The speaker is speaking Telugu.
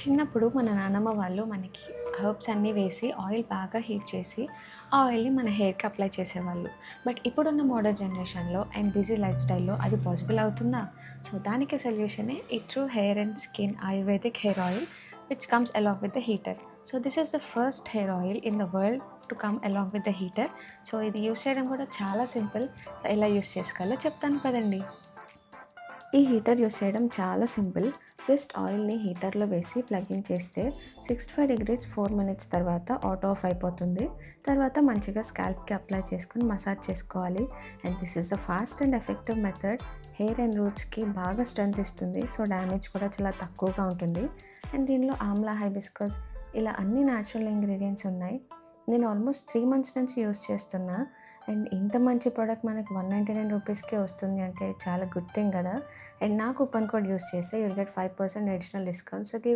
చిన్నప్పుడు మన నానమ్మ వాళ్ళు మనకి హెర్బ్స్ అన్నీ వేసి ఆయిల్ బాగా హీట్ చేసి, ఆ ఆయిల్‌ని మన హెయిర్‌కి అప్లై చేసేవాళ్ళు. బట్ ఇప్పుడున్న మోడర్న్ జనరేషన్‌లో అండ్ బిజీ లైఫ్ స్టైల్‌లో అది పాసిబుల్ అవుతుందా? సో, దానికి సొల్యూషనే ఈ true hair and skin ayurvedic hair oil which comes along with the heater. So, this is the first hair oil in the world to come along with the heater. So, ఇది యూజ్ చేయడం కూడా చాలా సింపుల్. సో, ఎలా యూజ్ చేసుకోవాలో చెప్తాను పదండి. ఈ హీటర్ యూస్ చేయడం చాలా సింపుల్. జస్ట్ ఆయిల్‌ని హీటర్‌లో వేసి ప్లగ్ ఇన్ చేస్తే 65 డిగ్రీస్ 4 మినిట్స్ తర్వాత ఆటో ఆఫ్ అయిపోతుంది. తర్వాత మంచిగా స్కాల్ప్‌కి అప్లై చేసుకొని మసాజ్ చేసుకోవాలి. And this is the fast and effective method. Hair and రూట్స్‌కి బాగా స్ట్రెంత్ ఇస్తుంది. సో, డ్యామేజ్ కూడా చాలా తక్కువగా ఉంటుంది. అండ్ దీనిలో ఆమ్లా, హైబిస్కస్ ఇలా అన్ని న్యాచురల్ ఇంగ్రీడియెంట్స్ ఉన్నాయి. నేను ఆల్మోస్ట్ 3 మంత్స్ నుంచి యూజ్ చేస్తున్నా. అండ్ ఇంత మంచి ప్రొడక్ట్ మనకి 199 రూపీస్‌కే వస్తుంది అంటే చాలా గుడ్ థింగ్ గదా! అండ్ నా కూపన్ కోడ్ యూజ్ చేస్తే you will get 5% additional discount. So, give